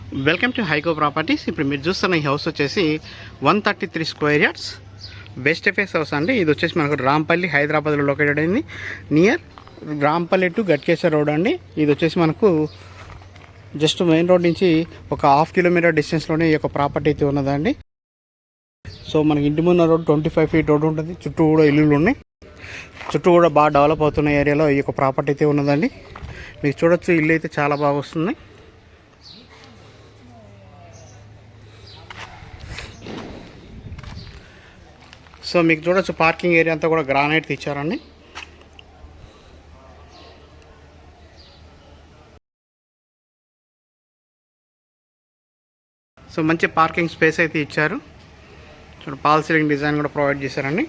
Welcome to హైకో properties. ఇప్పుడు మీరు చూస్తున్న ఈ హౌస్ వచ్చేసి 133 square yards west face house అండి. ఇది వచ్చేసి మనకు రాంపల్లి, హైదరాబాద్లో లొకేటెడ్ అయింది. Near Rampalli to Ghatkesar road అండి. ఇది వచ్చేసి మనకు జస్ట్ మెయిన్ రోడ్ నుంచి ఒక ½ కిలోమీటర్ డిస్టెన్స్లోనే ఈ యొక్క ప్రాపర్టీ అయితే ఉన్నదండి. సో మనకి ఇంటి ముందు రోడ్ 25 ఫీట్ రోడ్ ఉంటుంది. చుట్టూ కూడా ఇల్లులు ఉన్నాయి. చుట్టూ కూడా బాగా డెవలప్ అవుతున్న ఏరియాలో ఈ యొక్క ప్రాపర్టీ అయితే ఉన్నదండి. మీకు చూడొచ్చు, ఇల్లు అయితే చాలా బాగా వస్తుంది. సో మీకు చూడొచ్చు, పార్కింగ్ ఏరియా అంతా కూడా గ్రానైట్ ఇచ్చారండి. సో మంచి పార్కింగ్ స్పేస్ అయితే ఇచ్చారు. చూడ పాల్ సీలింగ్ డిజైన్ కూడా ప్రొవైడ్ చేశారండి.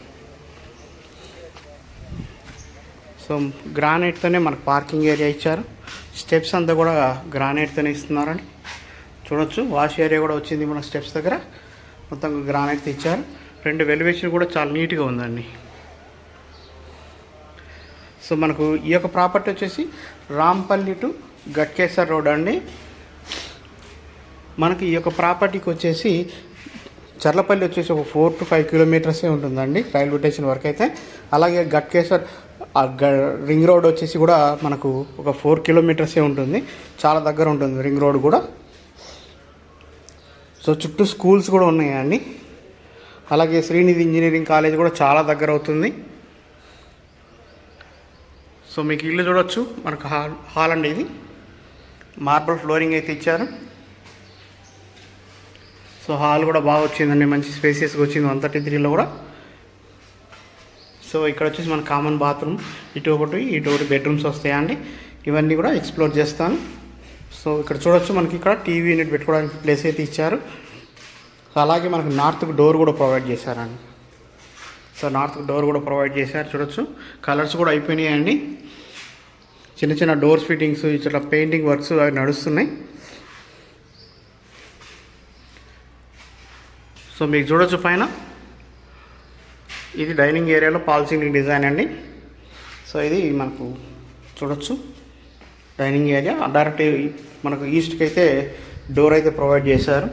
సో గ్రానైట్తోనే మనకు పార్కింగ్ ఏరియా ఇచ్చారు. స్టెప్స్ అంతా కూడా గ్రానైట్తోనే ఇస్తున్నారండి. చూడొచ్చు, వాష్ ఏరియా కూడా వచ్చింది మన స్టెప్స్ దగ్గర. మొత్తం గ్రానైట్ ఇచ్చారు. రెండు వెలివేషన్ కూడా చాలా నీట్గా ఉందండి. సో మనకు ఈ యొక్క ప్రాపర్టీ వచ్చేసి రాంపల్లి టు గట్కేశ్వర్ రోడ్ అండి. మనకి ఈ యొక్క ప్రాపర్టీకి వచ్చేసి చర్లపల్లి వచ్చేసి ఒక 4 to 5 కిలోమీటర్సే ఉంటుందండి రైల్వే స్టేషన్ వరకు అయితే. అలాగే గట్కేశ్వర్ రింగ్ రోడ్ వచ్చేసి కూడా మనకు ఒక 4 కిలోమీటర్సే ఉంటుంది. చాలా దగ్గర ఉంటుంది రింగ్ రోడ్ కూడా. సో చుట్టూ స్కూల్స్ కూడా ఉన్నాయండి. అలాగే శ్రీనిధి ఇంజనీరింగ్ కాలేజ్ కూడా చాలా దగ్గర అవుతుంది. సో మీకు ఇల్లు చూడొచ్చు, మనకు హాల్ అండి. ఇది మార్బల్ ఫ్లోరింగ్ అయితే ఇచ్చారు. సో హాల్ కూడా బాగా వచ్చిందండి, మంచి స్పేసియస్గా వచ్చింది 133లో కూడా. సో ఇక్కడ వచ్చేసి మన కామన్ బాత్రూమ్, ఇటు ఒకటి బెడ్రూమ్స్ వస్తాయండి. ఇవన్నీ కూడా ఎక్స్ప్లోర్ చేస్తాను. సో ఇక్కడ చూడొచ్చు, మనకి ఇక్కడ టీవీ యూనిట్ పెట్టుకోవడానికి ప్లేస్ అయితే ఇచ్చారు. సో అలాగే మనకు నార్త్కి డోర్ కూడా ప్రొవైడ్ చేశారండి. సో నార్త్కి డోర్ కూడా ప్రొవైడ్ చేశారు. చూడొచ్చు, కలర్స్ కూడా అయిపోయినాయండి. చిన్న చిన్న డోర్స్ ఫిట్టింగ్స్, ఇట్లా పెయింటింగ్ వర్క్స్ అవి నడుస్తున్నాయి. సో మీకు చూడొచ్చు పైన ఇది డైనింగ్ ఏరియాలో పాల్ సీలింగ్ డిజైన్ అండి. సో ఇది మనకు చూడొచ్చు డైనింగ్ ఏరియా. డైరెక్ట్ మనకు ఈస్ట్కి అయితే డోర్ అయితే ప్రొవైడ్ చేశారు.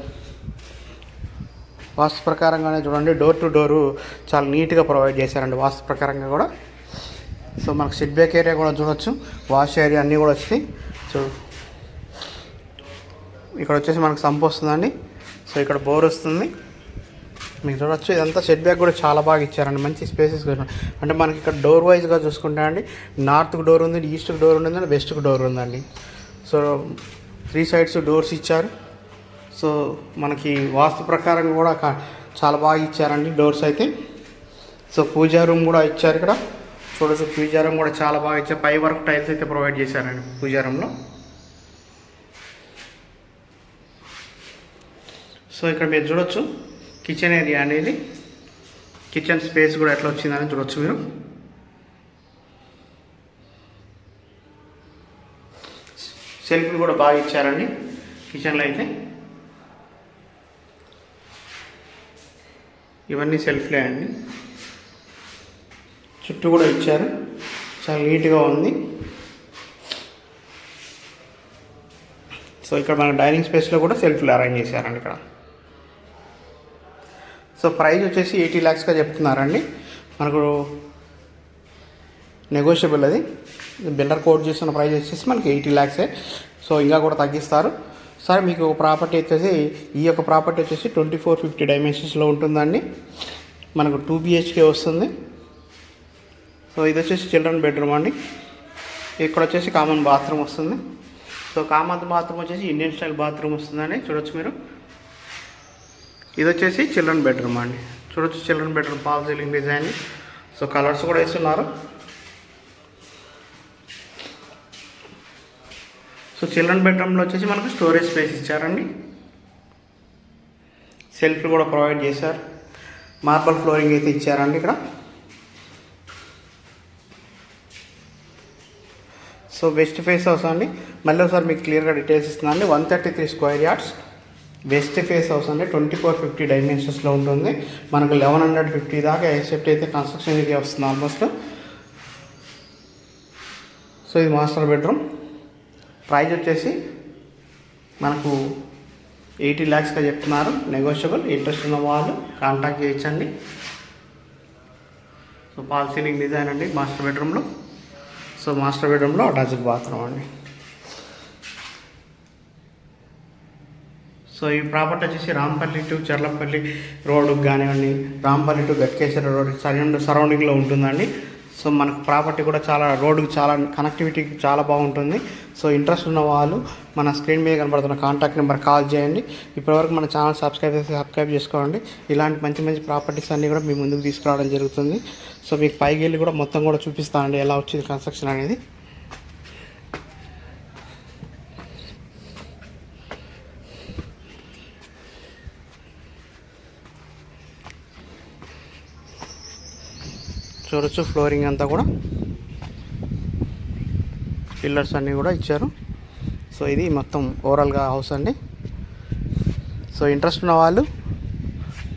వాస్తు ప్రకారంగానే చూడండి, డోర్ టు డోరు చాలా నీట్గా ప్రొవైడ్ చేశారండి వాస్తు ప్రకారంగా కూడా. సో మనకు సిట్ బ్యాక్ ఏరియా కూడా చూడొచ్చు, వాష్ ఏరియా అన్నీ కూడా వచ్చాయి. సో ఇక్కడ వచ్చేసి మనకు సంప్ వస్తుందండి. సో ఇక్కడ బోర్ వస్తుంది. మీకు చూడొచ్చు, ఇదంతా సెట్ బ్యాక్ కూడా చాలా బాగా ఇచ్చారండి, మంచి స్పేసెస్. అంటే మనకి ఇక్కడ డోర్ వైజ్గా చూసుకుంటే అండి, నార్త్కి డోర్ ఉంది, ఈస్ట్కి డోర్ ఉందండి, వెస్ట్కి డోర్ ఉందండి. సో 3 sides డోర్స్ ఇచ్చారు. సో మనకి వాస్తు ప్రకారం కూడా చాలా బాగా ఇచ్చారండి డోర్స్ అయితే. సో పూజా రూమ్ కూడా ఇచ్చారు ఇక్కడ. చూడొచ్చు, పూజా రూమ్ కూడా చాలా బాగా ఇచ్చారు. పై వరకు టైల్స్ అయితే ప్రొవైడ్ చేశారండి పూజా రూమ్లో. సో ఇక్కడ మీరు చూడొచ్చు, కిచెన్ ఏరియా అనేది, కిచెన్ స్పేస్ కూడా ఎట్లా వచ్చిందని చూడొచ్చు మీరు. సెల్ఫ్లు కూడా బాగా ఇచ్చారండి కిచెన్లో అయితే. ఇవన్నీ సెల్ఫ్లే అండి. చుట్టూ కూడా ఇచ్చారు, చాలా నీట్గా ఉంది. సో ఇక్కడ మన డైనింగ్ స్పేస్లో కూడా సెల్ఫ్లు అరేంజ్ చేశారండి ఇక్కడ. సో ప్రైస్ వచ్చేసి 80 lakhsగా చెప్తున్నారండి. మనకు నెగోషియబుల్ అది. బిల్డర్ కోట్ చేస్తున్న ప్రైస్ వచ్చేసి మనకి 80 lakhs. సో ఇంకా కూడా తగ్గిస్తారు. సార్ మీకు ప్రాపర్టీ వచ్చేసి, ఈ యొక్క ప్రాపర్టీ వచ్చేసి 2450 డైమెన్షన్స్లో ఉంటుందండి. మనకు 2 BHK వస్తుంది. సో ఇది వచ్చేసి చిల్డ్రన్ బెడ్రూమ్ అండి. ఇక్కడ వచ్చేసి కామన్ బాత్రూమ్ వస్తుంది. సో కామన్ బాత్రూమ్ వచ్చేసి ఇండియన్ స్టైల్ బాత్రూమ్ వస్తుందండి. చూడొచ్చు మీరు. ఇది వచ్చేసి చిల్డ్రన్ బెడ్రూమ్ అండి. చూడొచ్చు, children bedroom false ceiling design. So colours కూడా వేస్తున్నారు. సో చిల్డ్రన్ బెడ్రూమ్లో వచ్చేసి మనకు స్టోరేజ్ స్పేస్ ఇచ్చారండి. సెల్ఫ్లు కూడా ప్రొవైడ్ చేశారు. మార్బల్ ఫ్లోరింగ్ అయితే ఇచ్చారండి ఇక్కడ. సో వెస్ట్ ఫేస్ హౌస్ అండి. మళ్ళీ ఒకసారి మీకు క్లియర్గా డీటెయిల్స్ ఇస్తున్నాను. 133 square yards west face house అండి. 2450 డైమెన్షన్స్లో ఉంటుంది. మనకు 1150 దాకా ఎక్సెప్ట్ అయితే కన్స్ట్రక్షన్ ఏరియా వస్తుంది ఆల్మోస్ట్. సో ఇది మాస్టర్ బెడ్రూమ్. ప్రైజ్ వచ్చేసి మనకు 80 lakhsగా చెప్తున్నారు. నెగోషియబుల్. ఇంట్రెస్ట్ ఉన్న వాళ్ళు కాంటాక్ట్ చేయొచ్చండి. సో ఫాల్ సీలింగ్ డిజైన్ అండి మాస్టర్ బెడ్రూమ్లో. సో మాస్టర్ బెడ్రూమ్లో అటాచ్డ్ బాత్రూమ్ అండి. సో ఈ ప్రాపర్టీ వచ్చేసి రాంపల్లి టు చర్లపల్లి రోడ్డుకి కానివ్వండి, రాంపల్లి టు గట్కేశ్వర రోడ్ సరౌండింగ్లో ఉంటుందండి. సో మనకు ప్రాపర్టీ కూడా చాలా రోడ్డుకి చాలా కనెక్టివిటీ చాలా బాగుంటుంది. సో ఇంట్రెస్ట్ ఉన్న వాళ్ళు మన స్క్రీన్ మీద కనబడుతున్న కాంటాక్ట్ నెంబర్ కాల్ చేయండి. ఇప్పటివరకు మన ఛానల్ సబ్స్క్రైబ్ చేసుకోండి. ఇలాంటి మంచి మంచి ప్రాపర్టీస్ అన్నీ కూడా మీ ముందుకు తీసుకురావడం జరుగుతుంది. సో మీకు పైకి వెళ్ళి కూడా మొత్తం కూడా చూపిస్తానండి ఎలా వచ్చింది కన్స్ట్రక్షన్ అనేది. చూడొచ్చు ఫ్లోరింగ్ అంతా కూడా పిల్లర్స్ అన్నీ కూడా ఇచ్చారు. సో ఇది మొత్తం ఓవరాల్గా హౌస్ అండి. సో ఇంట్రెస్ట్ ఉన్న వాళ్ళు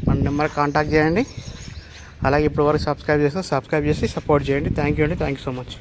మన నెంబర్ కాంటాక్ట్ చేయండి. అలాగే ఇప్పటివరకు సబ్స్క్రైబ్ చేస్తే సబ్స్క్రైబ్ చేసి సపోర్ట్ చేయండి. థ్యాంక్ యూ అండి. Thank you so much.